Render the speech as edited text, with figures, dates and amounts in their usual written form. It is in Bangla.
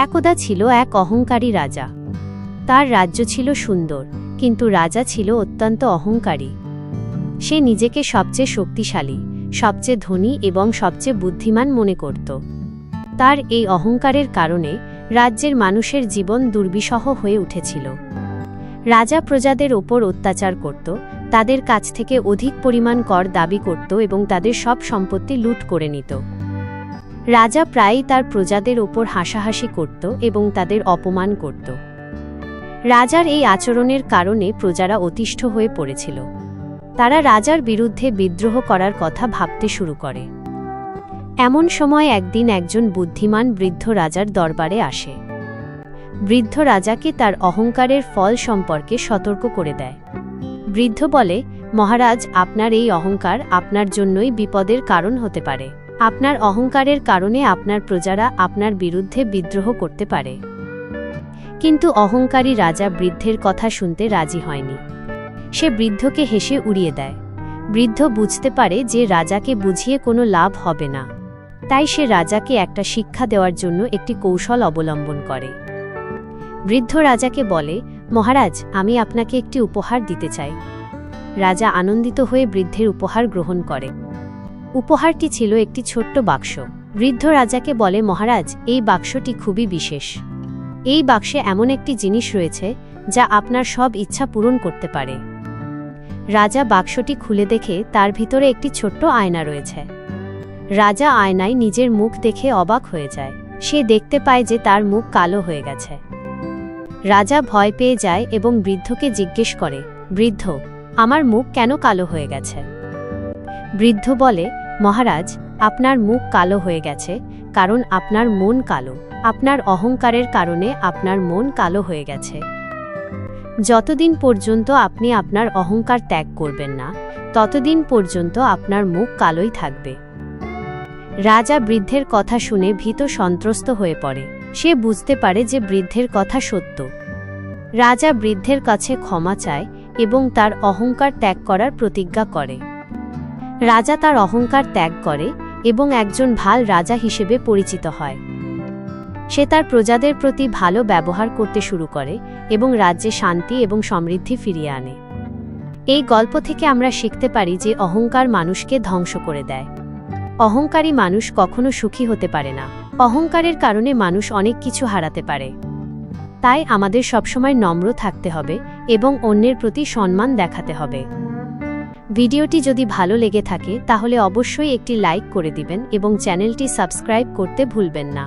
একদা ছিল এক অহংকারী রাজা। তার রাজ্য ছিল সুন্দর, কিন্তু রাজা ছিল অত্যন্ত অহংকারী। সে নিজেকে সবচেয়ে শক্তিশালী, সবচেয়ে ধনী এবং সবচেয়ে বুদ্ধিমান মনে করত। তার এই অহংকারের কারণে রাজ্যের মানুষের জীবন দুর্বিষহ হয়ে উঠেছিল। রাজা প্রজাদের ওপর অত্যাচার করত, তাদের কাছ থেকে অধিক পরিমাণ কর দাবি করত এবং তাদের সব সম্পত্তি লুট করে নিত। রাজা প্রায়ই তার প্রজাদের ওপর হাসাহাসি করত এবং তাদের অপমান করত। রাজার এই আচরণের কারণে প্রজারা অতিষ্ঠ হয়ে পড়েছিল। তারা রাজার বিরুদ্ধে বিদ্রোহ করার কথা ভাবতে শুরু করে। এমন সময় একদিন একজন বুদ্ধিমান বৃদ্ধ রাজার দরবারে আসে। বৃদ্ধ রাজাকে তার অহংকারের ফল সম্পর্কে সতর্ক করে দেয়। বৃদ্ধ বলে, মহারাজ, আপনার এই অহংকার আপনার জন্যই বিপদের কারণ হতে পারে। আপনার অহংকারের কারণে আপনার প্রজারা আপনার বিরুদ্ধে বিদ্রোহ করতে পারে। কিন্তু অহংকারী রাজা বৃদ্ধের কথা শুনতে রাজি হয়নি। সে বৃদ্ধকে হেসে উড়িয়ে দেয়। বৃদ্ধ বুঝতে পারে যে রাজাকে বুঝিয়ে কোনো লাভ হবে না। তাই সে রাজাকে একটা শিক্ষা দেওয়ার জন্য একটি কৌশল অবলম্বন করে। বৃদ্ধ রাজাকে বলে, মহারাজ, আমি আপনাকে একটি উপহার দিতে চাই। রাজা আনন্দিত হয়ে বৃদ্ধের উপহার গ্রহণ করে। উপহারটি ছিল একটি ছোট্ট বাক্স। বৃদ্ধ রাজাকে বলে, মহারাজ, এই বাক্সটি খুবই বিশেষ। এই বাক্সে এমন একটি জিনিস রয়েছে যা আপনার সব ইচ্ছা পূরণ করতে পারে। রাজা বাক্সটি খুলে দেখে তার ভিতরে একটি ছোট্ট আয়না রয়েছে। রাজা আয়নায় নিজের মুখ দেখে অবাক হয়ে যায়। সে দেখতে পায় যে তার মুখ কালো হয়ে গেছে। রাজা ভয় পেয়ে যায় এবং বৃদ্ধকে জিজ্ঞেস করে, বৃদ্ধ, আমার মুখ কেন কালো হয়ে গেছে? বৃদ্ধ বলে, মহারাজ, আপনার মুখ কালো হয়ে গেছে কারণ আপনার মন কালো। আপনার অহংকারের কারণে আপনার মন কালো হয়ে গেছে। যতদিন পর্যন্ত আপনি আপনার অহংকার ত্যাগ করবেন না, ততদিন পর্যন্ত আপনার মুখ কালোই থাকবে। রাজা বৃদ্ধের কথা শুনে ভীত সন্ত্রস্ত হয়ে পড়ে। সে বুঝতে পারে যে বৃদ্ধের কথা সত্য। রাজা বৃদ্ধের কাছে ক্ষমা চায় এবং তার অহংকার ত্যাগ করার প্রতিজ্ঞা করে। রাজা তার অহংকার ত্যাগ করে এবং একজন ভাল রাজা হিসেবে পরিচিত হয়। সে তার প্রজাদের প্রতি ভালো ব্যবহার করতে শুরু করে এবং রাজ্যে শান্তি এবং সমৃদ্ধি ফিরিয়ে আনে। এই গল্প থেকে আমরা শিখতে পারি যে অহংকার মানুষকে ধ্বংস করে দেয়। অহংকারী মানুষ কখনো সুখী হতে পারে না। অহংকারের কারণে মানুষ অনেক কিছু হারাতে পারে। তাই আমাদের সবসময় নম্র থাকতে হবে এবং অন্যের প্রতি সম্মান দেখাতে হবে। ভিডিওটি যদি ভালো লেগে থাকে তাহলে অবশ্যই একটি লাইক করে দিবেন এবং চ্যানেলটি সাবস্ক্রাইব করতে ভুলবেন না।